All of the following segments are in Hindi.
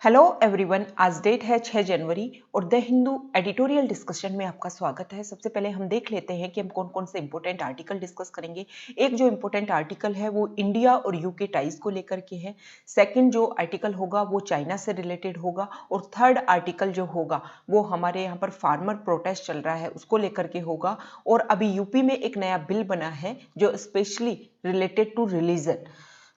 हेलो एवरीवन, आज डेट है 6 जनवरी और द हिंदू एडिटोरियल डिस्कशन में आपका स्वागत है। सबसे पहले हम देख लेते हैं कि हम कौन कौन से इंपॉर्टेंट आर्टिकल डिस्कस करेंगे। एक जो इंपॉर्टेंट आर्टिकल है वो इंडिया और यूके टाइज को लेकर के है। सेकंड जो आर्टिकल होगा वो चाइना से रिलेटेड होगा और थर्ड आर्टिकल जो होगा वो हमारे यहाँ पर फार्मर प्रोटेस्ट चल रहा है उसको लेकर के होगा। और अभी यूपी में एक नया बिल बना है जो स्पेशली रिलेटेड टू रिलीजन,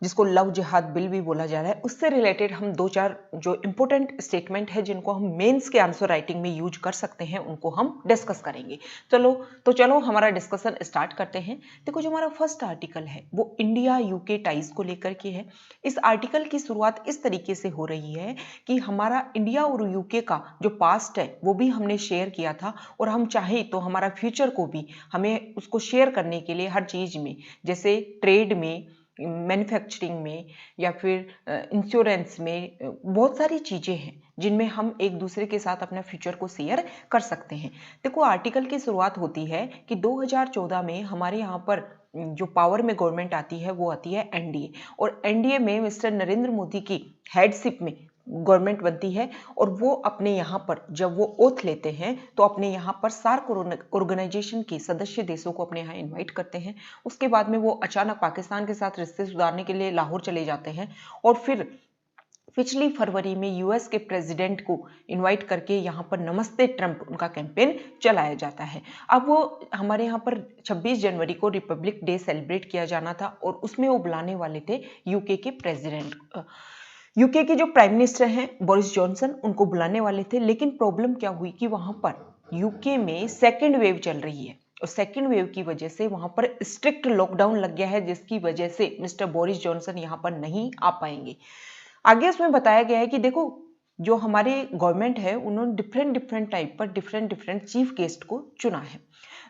जिसको लव जिहाद बिल भी बोला जा रहा है, उससे रिलेटेड हम दो चार जो इंपॉर्टेंट स्टेटमेंट है जिनको हम मेंस के आंसर राइटिंग में यूज कर सकते हैं उनको हम डिस्कस करेंगे। चलो हमारा डिस्कशन स्टार्ट करते हैं। देखो, जो हमारा फर्स्ट आर्टिकल है वो इंडिया यूके टाइज को लेकर के है। इस आर्टिकल की शुरुआत इस तरीके से हो रही है कि हमारा इंडिया और यूके का जो पास्ट है वो भी हमने शेयर किया था और हम चाहे तो हमारा फ्यूचर को भी हमें उसको शेयर करने के लिए हर चीज में, जैसे ट्रेड में, मैन्युफैक्चरिंग में या फिर इंश्योरेंस में, बहुत सारी चीज़ें हैं जिनमें हम एक दूसरे के साथ अपना फ्यूचर को शेयर कर सकते हैं। देखो, आर्टिकल की शुरुआत होती है कि 2014 में हमारे यहाँ पर जो पावर में गवर्नमेंट आती है वो आती है एनडीए, और एनडीए में मिस्टर नरेंद्र मोदी की हेडशिप में गवर्नमेंट बनती है। और वो अपने यहाँ पर जब वो ओथ लेते हैं तो अपने यहाँ पर सार्क ऑर्गेनाइजेशन के सदस्य देशों को अपने यहाँ इनवाइट करते हैं। उसके बाद में वो अचानक पाकिस्तान के साथ रिश्ते सुधारने के लिए लाहौर चले जाते हैं और फिर पिछली फरवरी में यूएस के प्रेसिडेंट को इनवाइट करके यहाँ पर नमस्ते ट्रंप उनका कैंपेन चलाया जाता है। अब वो हमारे यहाँ पर 26 जनवरी को रिपब्लिक डे सेलिब्रेट किया जाना था और उसमें वो बुलाने वाले थे यूके के प्रेसिडेंट, यूके के जो प्राइम मिनिस्टर हैं बोरिस जॉनसन, उनको बुलाने वाले थे। लेकिन प्रॉब्लम क्या हुई कि वहां पर यूके में सेकेंड वेव चल रही है और सेकेंड वेव की वजह से वहां पर स्ट्रिक्ट लॉकडाउन लग गया है, जिसकी वजह से मिस्टर बोरिस जॉनसन यहां पर नहीं आ पाएंगे। आगे उसमें बताया गया है कि देखो, जो हमारे गवर्नमेंट है उन्होंने डिफरेंट टाइप पर डिफरेंट चीफ गेस्ट को चुना है।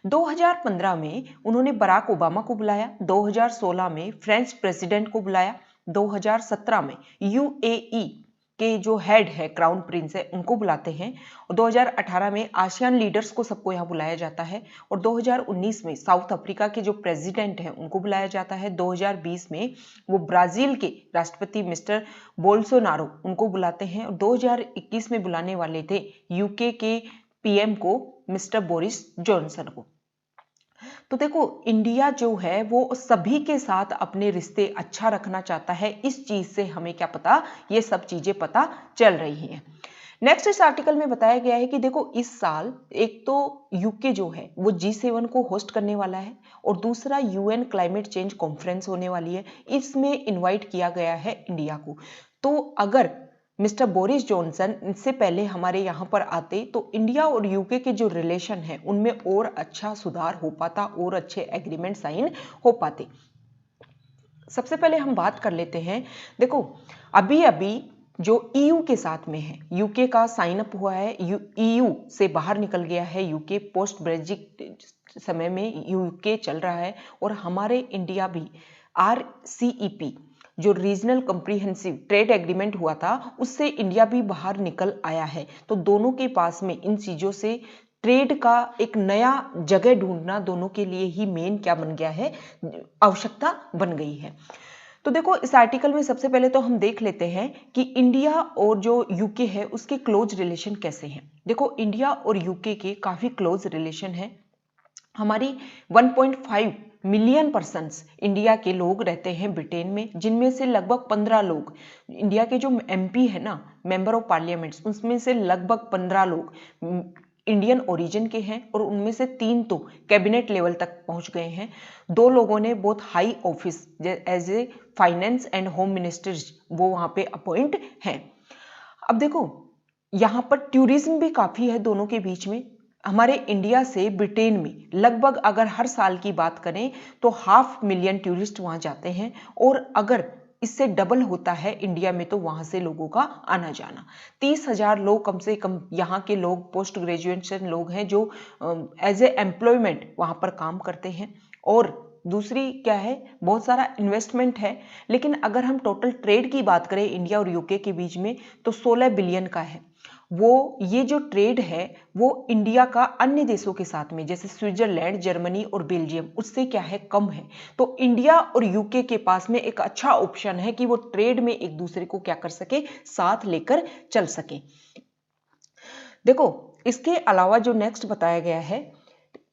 2015 में उन्होंने बराक ओबामा को बुलाया, 2016 में फ्रेंच प्रेसिडेंट को बुलाया, 2017 में यूएई के जो हेड है, क्राउन प्रिंस है, उनको बुलाते हैं, और 2018 में आसियान लीडर्स को सबको यहाँ बुलाया जाता है, और 2019 में साउथ अफ्रीका के जो प्रेसिडेंट हैं उनको बुलाया जाता है। 2020 में वो ब्राजील के राष्ट्रपति मिस्टर बोल्सोनारो उनको बुलाते हैं, और 2021 में बुलाने वाले थे यूके के पीएम को, मिस्टर बोरिस जॉनसन को। तो देखो, इंडिया जो है वो सभी के साथ अपने रिश्ते अच्छा रखना चाहता है। इस चीज से हमें क्या पता, ये सब चीजें पता चल रही हैं। नेक्स्ट इस आर्टिकल में बताया गया है कि देखो, इस साल एक तो यूके जो है वो G7 को होस्ट करने वाला है और दूसरा यूएन क्लाइमेट चेंज कॉन्फ्रेंस होने वाली है। इसमें इनवाइट किया गया है इंडिया को। तो अगर मिस्टर बोरिस जॉनसन इससे पहले हमारे यहाँ पर आते तो इंडिया और यूके के जो रिलेशन है उनमें और अच्छा सुधार हो पाता और अच्छे एग्रीमेंट साइन हो पाते। सबसे पहले हम बात कर लेते हैं। देखो, अभी अभी जो ईयू के साथ में है, यूके का साइन अप हुआ है, ईयू से बाहर निकल गया है यूके। पोस्ट ब्रेक्जिट समय में यूके चल रहा है और हमारे इंडिया भी RCEP जो रीजनल कॉम्प्रिहेंसिव ट्रेड एग्रीमेंट हुआ था उससे इंडिया भी बाहर निकल आया है। तो दोनों के पास में इन चीजों से ट्रेड का एक नया जगह ढूंढना दोनों के लिए ही मेन क्या बन गया है, आवश्यकता बन गई है। तो देखो, इस आर्टिकल में सबसे पहले तो हम देख लेते हैं कि इंडिया और जो यूके है उसके क्लोज रिलेशन कैसे हैं। देखो, इंडिया और यूके के काफी क्लोज रिलेशन है। हमारी 1.5 मिलियन पर्सन्स इंडिया के लोग रहते हैं ब्रिटेन में, जिनमें से लगभग 15 लोग इंडिया के जो MP है ना, मेंबर ऑफ पार्लियामेंट, उसमें से लगभग 15 लोग इंडियन ओरिजिन के हैं और उनमें से 3 तो कैबिनेट लेवल तक पहुंच गए हैं। 2 लोगों ने बहुत high office as a finance and home ministers वो वहां पे अपॉइंट हैं। अब देखो, यहाँ पर टूरिज्म भी काफी है दोनों के बीच में। हमारे इंडिया से ब्रिटेन में लगभग अगर हर साल की बात करें तो 500,000 टूरिस्ट वहां जाते हैं, और अगर इससे डबल होता है इंडिया में तो वहां से लोगों का आना जाना 30,000 लोग कम से कम यहाँ के लोग पोस्ट ग्रेजुएशन लोग हैं जो एज ए एम्प्लॉयमेंट वहां पर काम करते हैं। और दूसरी क्या है, बहुत सारा इन्वेस्टमेंट है। लेकिन अगर हम टोटल ट्रेड की बात करें इंडिया और यूके के बीच में तो 16 बिलियन का है। वो ये जो ट्रेड है वो इंडिया का अन्य देशों के साथ में जैसे स्विट्जरलैंड, जर्मनी और बेल्जियम उससे क्या है, कम है। तो इंडिया और यूके के पास में एक अच्छा ऑप्शन है कि वो ट्रेड में एक दूसरे को क्या कर सके, साथ लेकर चल सके। देखो इसके अलावा जो नेक्स्ट बताया गया है,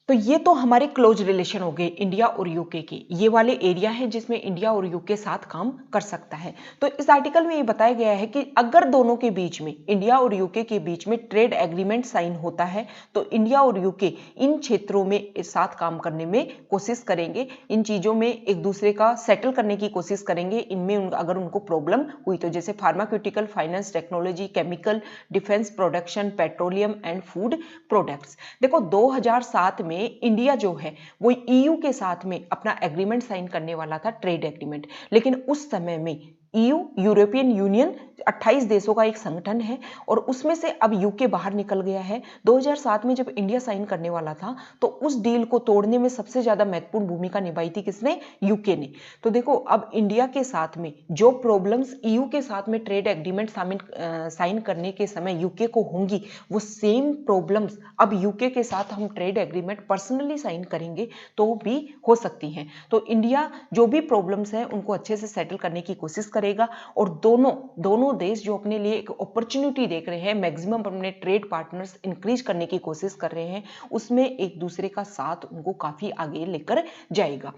तो ये तो हमारे क्लोज रिलेशन हो गए इंडिया और यूके के, ये वाले एरिया है जिसमें इंडिया और यूके साथ काम कर सकता है। तो इस आर्टिकल में ये बताया गया है कि अगर दोनों के बीच में, इंडिया और यूके के बीच में ट्रेड एग्रीमेंट साइन होता है तो इंडिया और यूके इन क्षेत्रों में साथ काम करने में कोशिश करेंगे, इन चीजों में एक दूसरे का सेटल करने की कोशिश करेंगे इनमें अगर उनको प्रॉब्लम हुई तो, जैसे pharmaceutical, finance, technology, chemical, defence production, petroleum and food products. देखो 2007 में इंडिया जो है वो ईयू के साथ में अपना एग्रीमेंट साइन करने वाला था, ट्रेड एग्रीमेंट, लेकिन उस समय में ईयू, यूरोपियन यूनियन 28 देशों का एक संगठन है और उसमें से अब यूके बाहर निकल गया है। 2007 में जब इंडिया साइन करने वाला था तो उस डील को तोड़ने में सबसे ज्यादा महत्वपूर्ण भूमिका निभाई थी किसने, यूके ने। तो देखो अब इंडिया के साथ में जो प्रॉब्लम्स ईयू के साथ में ट्रेड एग्रीमेंट साइन करने के समय यूके को होंगी, वो सेम प्रॉब्लम्स अब यूके के साथ हम ट्रेड एग्रीमेंट पर्सनली साइन करेंगे तो भी हो सकती हैं। तो इंडिया जो भी प्रॉब्लम्स हैं उनको अच्छे से सेटल करने की कोशिश करेगा और दोनों देश जो अपने लिए एक अपॉर्चुनिटी देख रहे हैं, मैक्सिमम अपने ट्रेड पार्टनर्स इंक्रीज करने की कोशिश कर रहे हैं, उसमें एक दूसरे का साथ उनको काफी आगे लेकर जाएगा।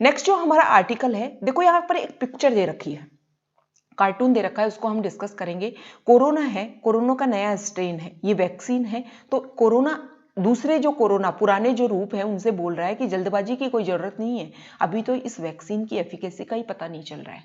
नेक्स्ट जो हमारा आर्टिकल है, देखो यहां पर एक पिक्चर दे रखी है, कार्टून दे रखा है, उसको हम डिस्कस करेंगे। कोरोना है, कोरोना का नया स्ट्रेन है, ये वैक्सीन है। तो कोरोना दूसरे जो कोरोना पुराने जो रूप है उनसे बोल रहा है कि जल्दबाजी की कोई जरूरत नहीं है, अभी तो इस वैक्सीन की एफिकेसी का ही पता नहीं चल रहा है।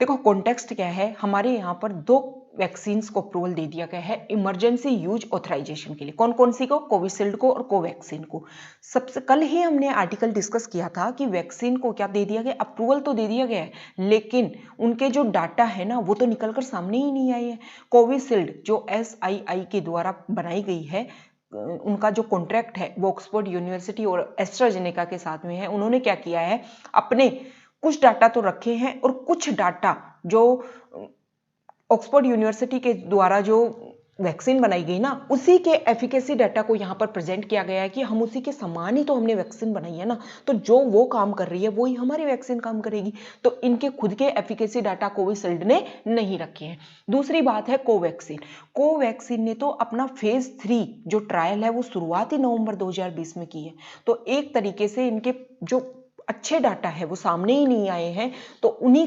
देखो कॉन्टेक्स्ट क्या है, हमारे यहाँ पर 2 वैक्सीन को अप्रूवल दे दिया गया है इमरजेंसी यूज ऑथराइजेशन के लिए। कौन कौन सी को, कोविशील्ड को और कोवैक्सीन को। सबसे कल ही हमने आर्टिकल डिस्कस किया था कि वैक्सीन को क्या दे दिया गया, अप्रूवल तो दे दिया गया है लेकिन उनके जो डाटा है ना वो तो निकलकर सामने ही नहीं आए हैं। कोविशील्ड जो SII के द्वारा बनाई गई है, उनका जो कॉन्ट्रैक्ट है वो ऑक्सफोर्ड यूनिवर्सिटी और एस्ट्राजेनेका के साथ में है। उन्होंने क्या किया है, अपने कुछ डाटा तो रखे हैं और कुछ डाटा जो ऑक्सफोर्ड यूनिवर्सिटी के द्वारा जो वैक्सीन बनाई गई ना, उसी के एफिकेसी डाटा को यहाँ पर प्रेजेंट किया गया है कि हम उसी के समान ही तो हमने वैक्सीन बनाई है ना, तो जो वो काम कर रही है वही हमारी वैक्सीन काम करेगी। तो इनके खुद के एफिकेसी डाटा कोविशील्ड ने नहीं रखे हैं। दूसरी बात है कोवैक्सीन। कोवैक्सीन ने तो अपना फेज 3 जो ट्रायल है वो शुरुआत ही नवंबर 2020 में की है। तो एक तरीके से इनके जो अच्छे डाटा है वो सामने ही नहीं आए हैं, तो उन्हीं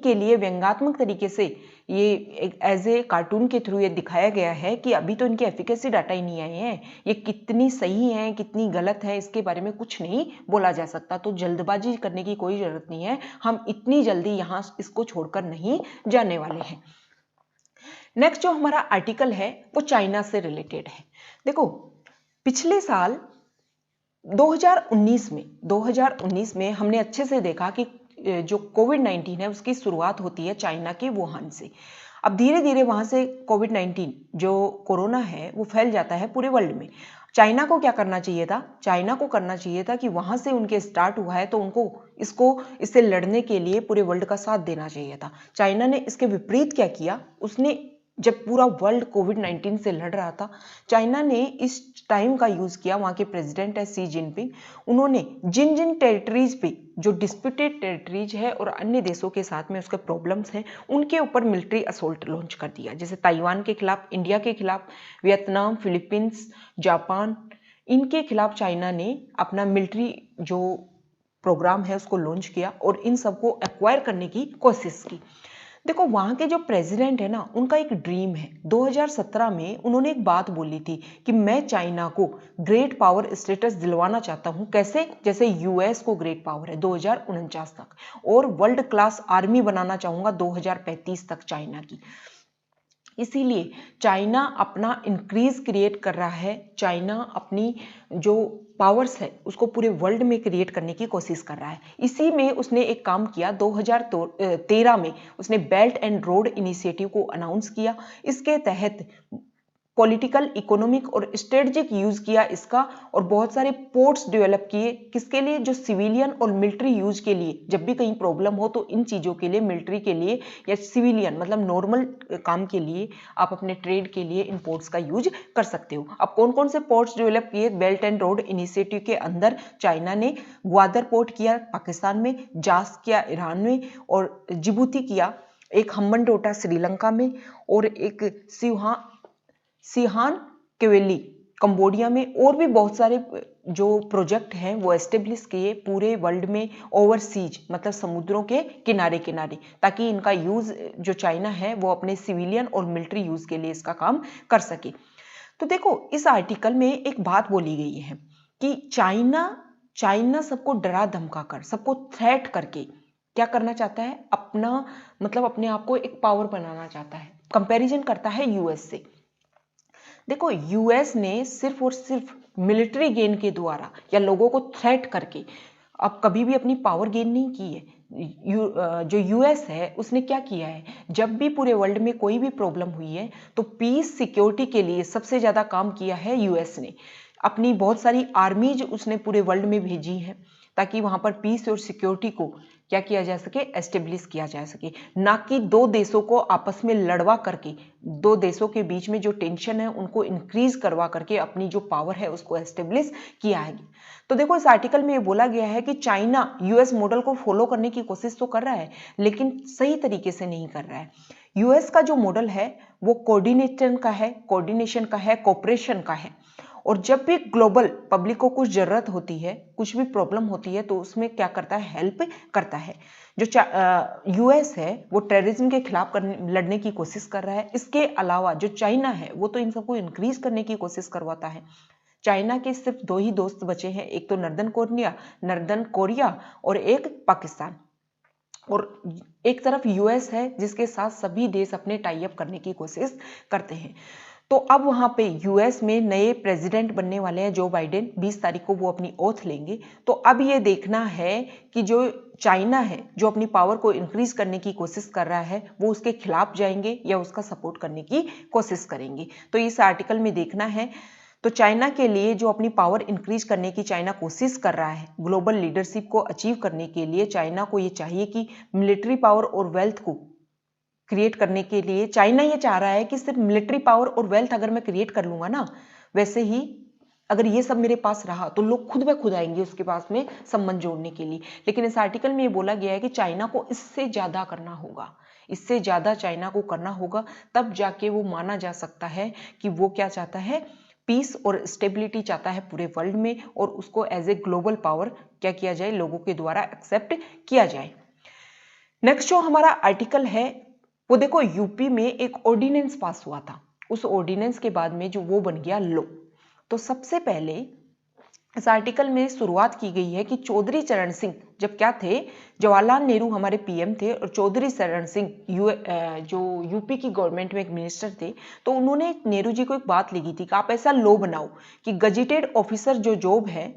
के लिए व्यंग्यात्मक तरीके से ये एज ए कार्टून के थ्रू ये दिखाया गया है कि अभी तो इनके एफिकेसी डाटा ही नहीं आए हैं, ये कितनी सही है कितनी गलत है इसके बारे में कुछ नहीं बोला जा सकता। तो जल्दबाजी करने की कोई जरूरत नहीं है, हम इतनी जल्दी यहाँ इसको छोड़कर नहीं जाने वाले हैं। नेक्स्ट जो हमारा आर्टिकल है वो चाइना से रिलेटेड है। देखो पिछले साल 2019 में हमने अच्छे से देखा कि जो कोविड-19 है उसकी शुरुआत होती है चाइना के वुहान से। अब धीरे धीरे वहां से कोविड-19 जो कोरोना है वो फैल जाता है पूरे वर्ल्ड में। चाइना को क्या करना चाहिए था, चाइना को करना चाहिए था कि वहां से उनके स्टार्ट हुआ है तो उनको इससे लड़ने के लिए पूरे वर्ल्ड का साथ देना चाहिए था। चाइना ने इसके विपरीत क्या किया, उसने जब पूरा वर्ल्ड कोविड-19 से लड़ रहा था, चाइना ने इस टाइम का यूज किया, वहां के प्रेसिडेंट है शी जिनपिंग, उन्होंने जिन टेरिटरीज पे जो डिस्प्यूटेड टेरिटरीज है और अन्य देशों के साथ में उसके प्रॉब्लम्स हैं उनके ऊपर मिलिट्री असोल्ट लॉन्च कर दिया। जैसे ताइवान के खिलाफ, इंडिया के खिलाफ, वियतनाम, फिलीपींस, जापान, इनके खिलाफ चाइना ने अपना मिलिट्री जो प्रोग्राम है उसको लॉन्च किया और इन सबको एक्वायर करने की कोशिश की। देखो वहां के जो प्रेसिडेंट है ना, उनका एक ड्रीम है। 2017 में उन्होंने एक बात बोली थी कि मैं चाइना को ग्रेट पावर स्टेटस दिलवाना चाहता हूं। कैसे, जैसे यूएस को ग्रेट पावर है 2049 तक, और वर्ल्ड क्लास आर्मी बनाना चाहूंगा 2035 तक चाइना की। इसीलिए चाइना अपना इंक्रीज क्रिएट कर रहा है, चाइना अपनी जो पावर्स है उसको पूरे वर्ल्ड में क्रिएट करने की कोशिश कर रहा है। इसी में उसने एक काम किया, 2013 में उसने बेल्ट एंड रोड इनिशिएटिव को अनाउंस किया। इसके तहत पॉलिटिकल, इकोनॉमिक और स्ट्रेटेजिक यूज किया इसका, और बहुत सारे पोर्ट्स डेवलप किए। किसके लिए? जो सिविलियन और मिलिट्री यूज के लिए। जब भी कहीं प्रॉब्लम हो तो इन चीजों के लिए, मिलिट्री के लिए या सिविलियन मतलब नॉर्मल काम के लिए, आप अपने ट्रेड के लिए इन पोर्ट्स का यूज कर सकते हो। अब कौन कौन से पोर्ट्स डेवलप किए? बेल्ट एंड रोड इनिशिएटिव के अंदर चाइना ने ग्वादर पोर्ट किया पाकिस्तान में, जास किया ईरान में, और जिबूती किया, एक हम्बनटोटा श्रीलंका में, और एक सिहान केवेली कंबोडिया में। और भी बहुत सारे जो प्रोजेक्ट हैं वो एस्टेब्लिश किए पूरे वर्ल्ड में, ओवरसीज मतलब समुद्रों के किनारे किनारे, ताकि इनका यूज जो चाइना है वो अपने सिविलियन और मिलिट्री यूज के लिए इसका काम कर सके। तो देखो इस आर्टिकल में एक बात बोली गई है कि चाइना सबको डरा धमका कर, सबको थ्रेट करके क्या करना चाहता है? अपना मतलब अपने आप को एक पावर बनाना चाहता है। कंपैरिजन करता है यूएस से। देखो यूएस ने सिर्फ और सिर्फ मिलिट्री गेन के द्वारा या लोगों को थ्रेट करके अब कभी भी अपनी पावर गेन नहीं की है। जो यूएस है उसने क्या किया है? जब भी पूरे वर्ल्ड में कोई भी प्रॉब्लम हुई है तो पीस सिक्योरिटी के लिए सबसे ज्यादा काम किया है यूएस ने। अपनी बहुत सारी आर्मीज उसने पूरे वर्ल्ड में भेजी है ताकि वहां पर पीस और सिक्योरिटी को क्या किया जा सके? एस्टेब्लिश किया जा सके, ना कि दो देशों को आपस में लड़वा करके, दो देशों के बीच में जो टेंशन है उनको इंक्रीज करवा करके अपनी जो पावर है उसको एस्टेब्लिश किया है। तो देखो इस आर्टिकल में ये बोला गया है कि चाइना यूएस मॉडल को फॉलो करने की कोशिश तो कर रहा है लेकिन सही तरीके से नहीं कर रहा है। यूएस का जो मॉडल है वो कोऑर्डिनेशन का है, कोऑपरेशन का है। और जब भी ग्लोबल पब्लिक को कुछ जरूरत होती है, कुछ भी प्रॉब्लम होती है, तो उसमें क्या करता है? हेल्प करता है। जो यूएस है वो टेररिज्म के खिलाफ लड़ने की कोशिश कर रहा है। इसके अलावा जो चाइना है वो तो इन सबको इंक्रीज करने की कोशिश करवाता है। चाइना के सिर्फ दो ही दोस्त बचे हैं, एक तो नर्दर्न कोरिया और एक पाकिस्तान, और एक तरफ यूएस है जिसके साथ सभी देश अपने टाई अप करने की कोशिश करते हैं। तो अब वहां पे यूएस में नए प्रेसिडेंट बनने वाले हैं जो बाइडेन, 20 तारीख को वो अपनी ओथ लेंगे। तो अब ये देखना है कि जो चाइना है जो अपनी पावर को इंक्रीज करने की कोशिश कर रहा है वो उसके खिलाफ जाएंगे या उसका सपोर्ट करने की कोशिश करेंगे। तो इस आर्टिकल में देखना है। तो चाइना के लिए जो अपनी पावर इंक्रीज करने की चाइना कोशिश कर रहा है, ग्लोबल लीडरशिप को अचीव करने के लिए चाइना को ये चाहिए कि मिलिट्री पावर और वेल्थ को क्रिएट करने के लिए चाइना ये चाह रहा है कि सिर्फ मिलिट्री पावर और वेल्थ अगर मैं क्रिएट कर लूंगा ना, वैसे ही अगर ये सब मेरे पास रहा तो लोग खुद ब खुद आएंगे उसके पास में संबंध जोड़ने के लिए। लेकिन इस आर्टिकल में ये बोला गया है कि चाइना को इससे ज्यादा करना होगा, इससे ज्यादा चाइना को करना होगा, तब जाके वो माना जा सकता है कि वो क्या चाहता है? पीस और स्टेबिलिटी चाहता है पूरे वर्ल्ड में, और उसको एज ए ग्लोबल पावर क्या किया जाए? लोगों के द्वारा एक्सेप्ट किया जाए। नेक्स्ट जो हमारा आर्टिकल है वो देखो यूपी में एक ऑर्डिनेंस पास हुआ था, उस ऑर्डिनेंस के बाद में जो वो बन गया लॉ। तो सबसे पहले इस आर्टिकल में शुरुआत की गई है कि चौधरी चरण सिंह जब क्या थे, जवाहरलाल नेहरू हमारे पीएम थे और चौधरी चरण सिंह जो यूपी की गवर्नमेंट में एक मिनिस्टर थे, तो उन्होंने नेहरू जी को एक बात लिखी थी कि आप ऐसा लॉ बनाओ कि गजेटेड ऑफिसर जो जॉब है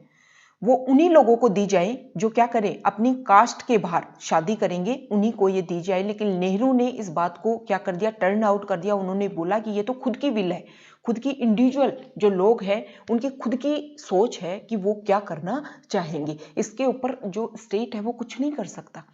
वो उन्हीं लोगों को दी जाए जो क्या करें? अपनी कास्ट के बाहर शादी करेंगे, उन्हीं को ये दी जाए। लेकिन नेहरू ने इस बात को क्या कर दिया? टर्न आउट कर दिया। उन्होंने बोला कि ये तो खुद की विल है, खुद की इंडिविजुअल जो लोग हैं उनकी खुद की सोच है कि वो क्या करना चाहेंगे, इसके ऊपर जो स्टेट है वो कुछ नहीं कर सकता।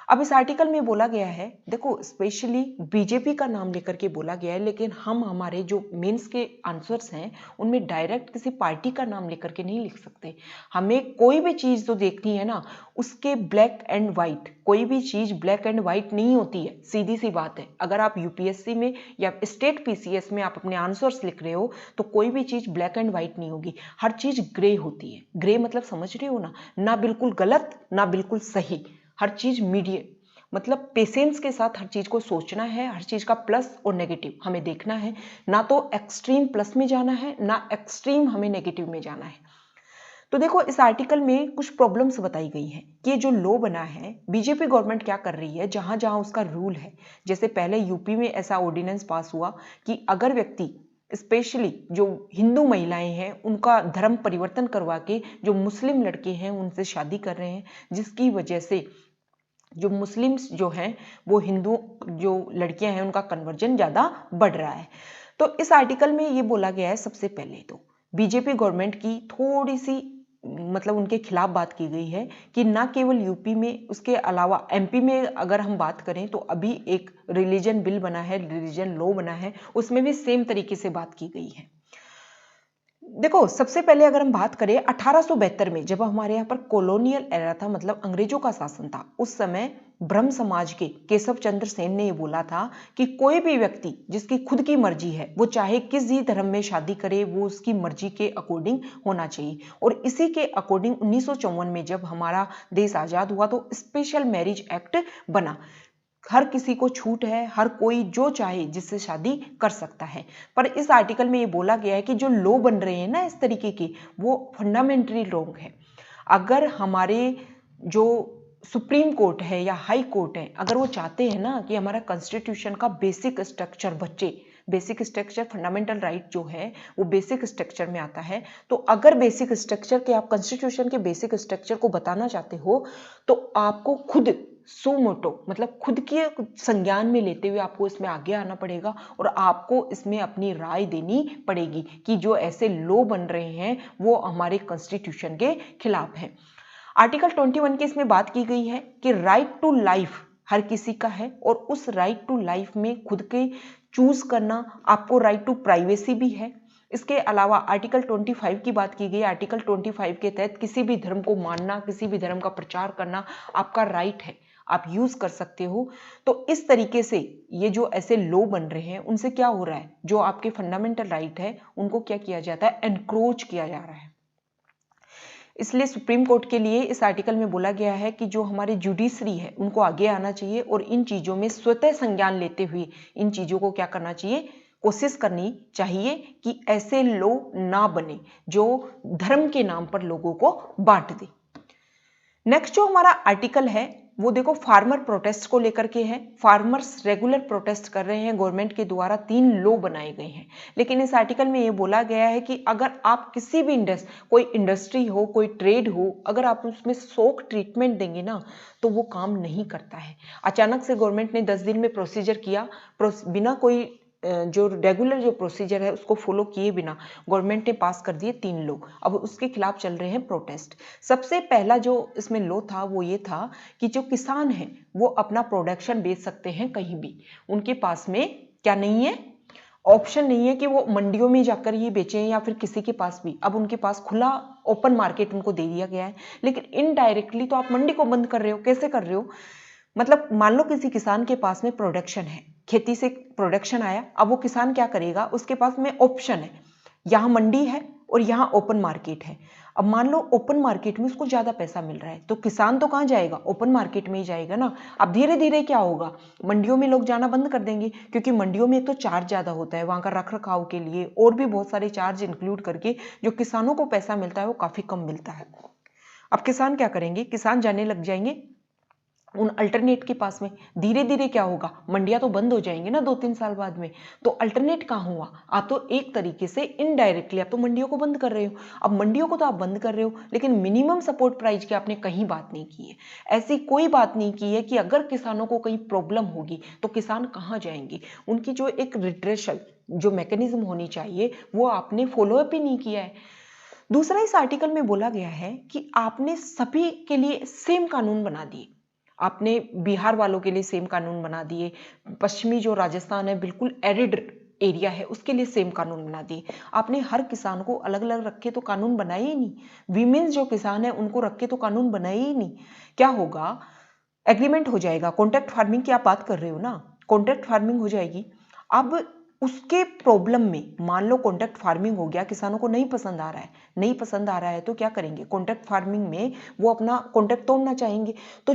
अब इस आर्टिकल में बोला गया है, देखो स्पेशली बीजेपी का नाम लेकर के बोला गया है, लेकिन हम हमारे जो मेंस के आंसर्स हैं उनमें डायरेक्ट किसी पार्टी का नाम लेकर के नहीं लिख सकते। हमें कोई भी चीज जो देखनी है ना उसके ब्लैक एंड व्हाइट, कोई भी चीज ब्लैक एंड व्हाइट नहीं होती है, सीधी सी बात है। अगर आप यूपीएससी में या स्टेट पीसीएस में आप अपने आंसर्स लिख रहे हो तो कोई भी चीज ब्लैक एंड व्हाइट नहीं होगी, हर चीज ग्रे होती है। ग्रे मतलब समझ रहे हो ना बिल्कुल गलत ना बिल्कुल सही, हर चीज मीडियम, मतलब पेशेंस के साथ हर चीज को सोचना है, हर चीज का प्लस और नेगेटिव हमें देखना है, ना तो एक्सट्रीम प्लस में जाना है ना एक्सट्रीम हमें नेगेटिव में जाना है। तो देखो इस आर्टिकल में कुछ प्रॉब्लम्स बताई गई हैं कि जो लॉ बना है, बीजेपी गवर्नमेंट क्या कर रही है, जहां जहां उसका रूल है, जैसे पहले यूपी में ऐसा ऑर्डिनेंस पास हुआ कि अगर व्यक्ति स्पेशली जो हिंदू महिलाएं हैं उनका धर्म परिवर्तन करवा के जो मुस्लिम लड़के हैं उनसे शादी कर रहे हैं, जिसकी वजह से जो मुस्लिम्स जो हैं वो हिंदू जो लड़कियां हैं उनका कन्वर्जन ज्यादा बढ़ रहा है। तो इस आर्टिकल में ये बोला गया है, सबसे पहले तो बीजेपी गवर्नमेंट की थोड़ी सी मतलब उनके खिलाफ बात की गई है कि ना केवल यूपी में, उसके अलावा एमपी में अगर हम बात करें तो अभी एक रिलीजन बिल बना है, रिलीजन लॉ बना है, उसमें भी सेम तरीके से बात की गई है। देखो, सबसे पहले अगर हम बात करें 1872 में, जब हमारे यहाँ पर कॉलोनियल एरा था, मतलब अंग्रेजों का शासन था, उस समय ब्रह्म समाज के केशव चंद्र सेन ने ये बोला था कि कोई भी व्यक्ति जिसकी खुद की मर्जी है, वो चाहे किसी धर्म में शादी करे, वो उसकी मर्जी के अकॉर्डिंग होना चाहिए। और इसी के अकॉर्डिंग 1954 में जब हमारा देश आजाद हुआ तो स्पेशल मैरिज एक्ट बना। हर किसी को छूट है, हर कोई जो चाहे जिससे शादी कर सकता है। पर इस आर्टिकल में ये बोला गया है कि जो लॉ बन रहे हैं ना इस तरीके के, वो फंडामेंटली रॉन्ग है। अगर हमारे जो सुप्रीम कोर्ट है या हाई कोर्ट है, अगर वो चाहते हैं ना कि हमारा कॉन्स्टिट्यूशन का बेसिक स्ट्रक्चर बचे, बेसिक स्ट्रक्चर फंडामेंटल राइट जो है वो बेसिक स्ट्रक्चर में आता है, तो अगर बेसिक स्ट्रक्चर के आप कॉन्स्टिट्यूशन के बेसिक स्ट्रक्चर को बताना चाहते हो तो आपको खुद सुमोटो मतलब खुद के संज्ञान में लेते हुए आपको इसमें आगे आना पड़ेगा और आपको इसमें अपनी राय देनी पड़ेगी कि जो ऐसे लॉ बन रहे हैं वो हमारे कॉन्स्टिट्यूशन के खिलाफ है। आर्टिकल 21 की इसमें बात की गई है कि राइट टू लाइफ हर किसी का है और उस राइट टू लाइफ में खुद के चूज करना, आपको राइट टू प्राइवेसी भी है। इसके अलावा आर्टिकल 25 की बात की गई। आर्टिकल 25 के तहत किसी भी धर्म को मानना, किसी भी धर्म का प्रचार करना आपका राइट है, आप यूज कर सकते हो। तो इस तरीके से ये जो ऐसे लॉ बन रहे हैं उनसे क्या हो रहा है, जो आपके फंडामेंटल राइट है उनको क्या किया जाता है, एनक्रोच किया जा रहा है। इसलिए सुप्रीम कोर्ट के लिए इस आर्टिकल में बोला गया है कि जो हमारे जुडिशरी है उनको आगे आना चाहिए और इन चीजों में स्वतः संज्ञान लेते हुए इन चीजों को क्या करना चाहिए, कोशिश करनी चाहिए कि ऐसे लॉ ना बने जो धर्म के नाम पर लोगों को बांट दे। नेक्स्ट जो हमारा आर्टिकल है वो देखो फार्मर प्रोटेस्ट को लेकर के है। फार्मर्स रेगुलर प्रोटेस्ट कर रहे हैं, गवर्नमेंट के द्वारा 3 लॉ बनाए गए हैं। लेकिन इस आर्टिकल में ये बोला गया है कि अगर आप किसी भी कोई इंडस्ट्री हो, कोई ट्रेड हो, अगर आप उसमें शॉक ट्रीटमेंट देंगे ना तो वो काम नहीं करता है। अचानक से गवर्नमेंट ने 10 दिन में प्रोसीजर किया, बिना कोई जो रेगुलर जो प्रोसीजर है उसको फॉलो किए बिना गवर्नमेंट ने पास कर दिए 3 लॉ। अब उसके खिलाफ चल रहे हैं प्रोटेस्ट। सबसे पहला जो इसमें लॉ था वो ये था कि जो किसान हैं वो अपना प्रोडक्शन बेच सकते हैं कहीं भी। उनके पास में क्या नहीं है, ऑप्शन नहीं है कि वो मंडियों में जाकर ये बेचें या फिर किसी के पास भी। अब उनके पास खुला ओपन मार्केट उनको दे दिया गया है। लेकिन इनडायरेक्टली तो आप मंडी को बंद कर रहे हो। कैसे कर रहे हो, मतलब मान लो किसी किसान के पास में प्रोडक्शन है, खेती से प्रोडक्शन आया, अब वो किसान क्या करेगा, उसके पास में ऑप्शन है, यहाँ मंडी है और यहाँ ओपन मार्केट है। अब मान लो ओपन मार्केट में उसको ज्यादा पैसा मिल रहा है तो किसान तो कहाँ जाएगा, ओपन मार्केट में ही जाएगा ना। अब धीरे धीरे क्या होगा, मंडियों में लोग जाना बंद कर देंगे, क्योंकि मंडियों में एक तो चार्ज ज्यादा होता है वहां का रख रखाव के लिए, और भी बहुत सारे चार्ज इंक्लूड करके जो किसानों को पैसा मिलता है वो काफी कम मिलता है। अब किसान क्या करेंगे, किसान जाने लग जाएंगे उन अल्टरनेट के पास में। धीरे धीरे क्या होगा, मंडियां तो बंद हो जाएंगी ना 2-3 साल बाद में, तो अल्टरनेट कहाँ हुआ, आप तो एक तरीके से इनडायरेक्टली आप तो मंडियों को बंद कर रहे हो। अब मंडियों को तो आप बंद कर रहे हो लेकिन मिनिमम सपोर्ट प्राइस की आपने कहीं बात नहीं की है। ऐसी कोई बात नहीं की है कि अगर किसानों को कहीं प्रॉब्लम होगी तो किसान कहाँ जाएंगे। उनकी जो एक रिड्रेशल जो मैकेनिज्म होनी चाहिए वो आपने फॉलोअप ही नहीं किया है। दूसरा, इस आर्टिकल में बोला गया है कि आपने सभी के लिए सेम कानून बना दिए। आपने बिहार वालों के लिए सेम कानून बना दिए, पश्चिमी जो राजस्थान है बिल्कुल एरिड एरिया है उसके लिए सेम कानून बना दिए। आपने हर किसान को अलग अलग रखे तो कानून बनाए ही नहीं। वीमेंस जो किसान है उनको रखे तो कानून बनाए ही नहीं। क्या होगा, एग्रीमेंट हो जाएगा। कॉन्ट्रैक्ट फार्मिंग की आप बात कर रहे हो ना, कॉन्ट्रैक्ट फार्मिंग हो जाएगी। अब उसके प्रॉब्लम में मान लो कॉन्ट्रैक्ट फार्मिंग हो गया, किसानों को नहीं पसंद आ रहा है, नहीं पसंद आ रहा है तो क्या करेंगे, कॉन्ट्रैक्ट फार्मिंग में वो अपना कॉन्ट्रैक्ट तोड़ना चाहेंगे। तो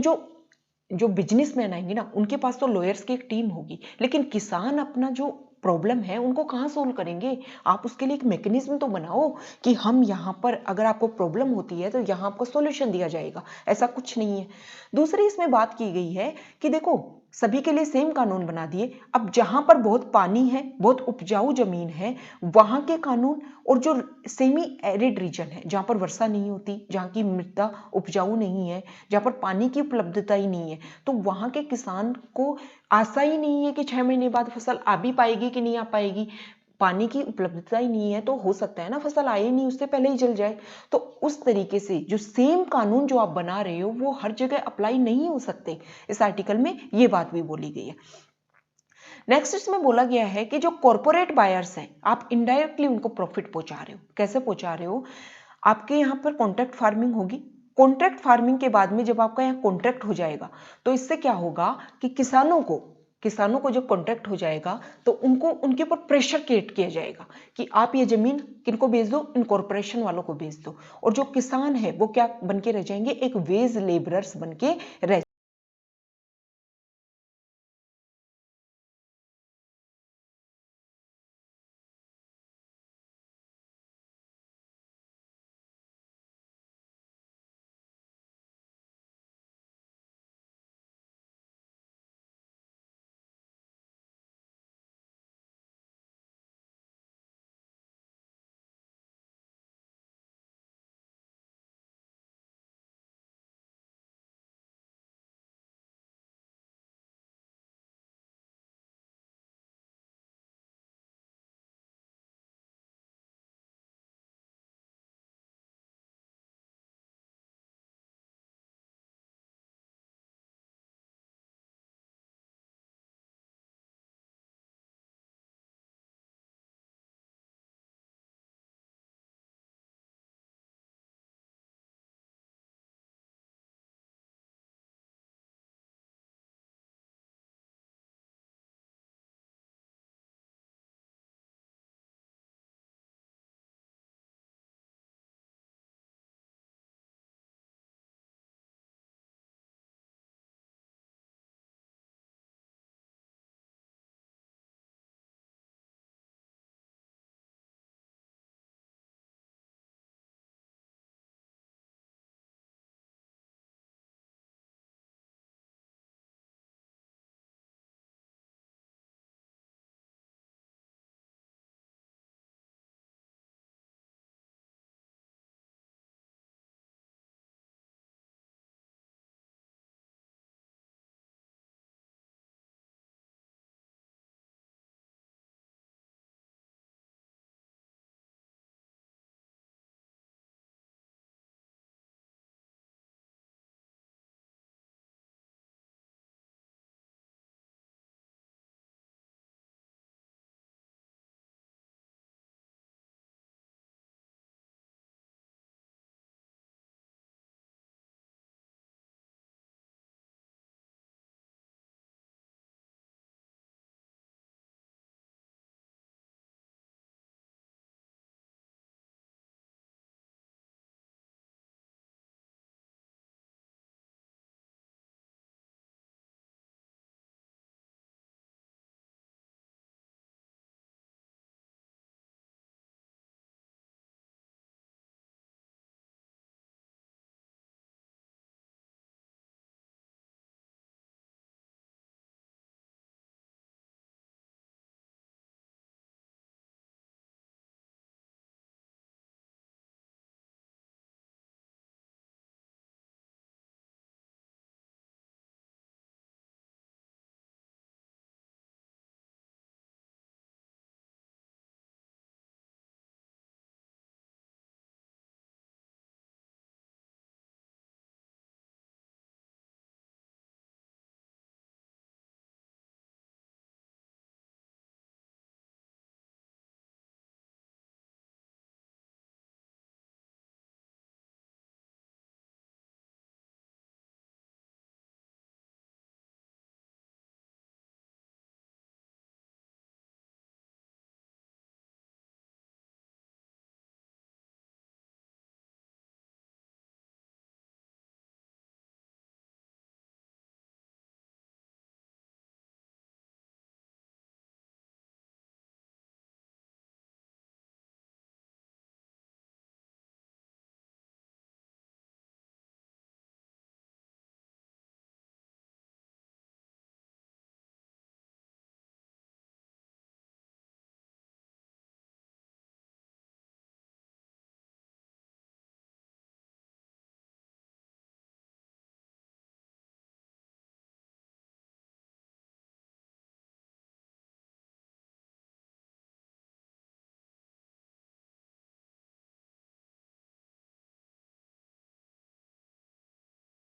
जो बिजनेसमैन आएंगे ना उनके पास तो लॉयर्स की एक टीम होगी, लेकिन किसान अपना जो प्रॉब्लम है उनको कहाँ सोल्व करेंगे। आप उसके लिए एक मैकेनिज्म तो बनाओ कि हम यहाँ पर अगर आपको प्रॉब्लम होती है तो यहाँ आपको सॉल्यूशन दिया जाएगा। ऐसा कुछ नहीं है। दूसरी इसमें बात की गई है कि देखो सभी के लिए सेम कानून बना दिए। अब जहां पर बहुत पानी है, बहुत उपजाऊ जमीन है, वहां के कानून, और जो सेमी एरिड रीजन है जहां पर वर्षा नहीं होती, जहां की मृदा उपजाऊ नहीं है, जहां पर पानी की उपलब्धता ही नहीं है, तो वहां के किसान को आशा ही नहीं है कि 6 महीने बाद फसल आ भी पाएगी कि नहीं आ पाएगी। पानी की उपलब्धता ही नहीं है तो हो सकता है ना फसल आए नहीं उससे पहले ही जल जाए। तो उस तरीके से जो सेम कानून जो आप बना रहे हो वो हर जगह अप्लाई नहीं हो सकते। इस आर्टिकल में ये बात भी बोली गई है। नेक्स्ट इसमें बोला गया है कि जो कॉर्पोरेट बायर्स हैं आप इनडायरेक्टली उनको प्रॉफिट पहुंचा रहे हो। कैसे पहुंचा रहे हो? आपके यहाँ पर कॉन्ट्रैक्ट फार्मिंग होगी, कॉन्ट्रैक्ट फार्मिंग के बाद में जब आपका यहाँ कॉन्ट्रैक्ट हो जाएगा तो इससे क्या होगा कि किसानों को जब कॉन्ट्रैक्ट हो जाएगा तो उनको उनके ऊपर प्रेशर क्रिएट किया जाएगा कि आप ये जमीन किनको बेच दो, इन कॉर्पोरेशन वालों को बेच दो। और जो किसान है वो क्या बन के रह जाएंगे? एक वेज लेबरर्स बन के रह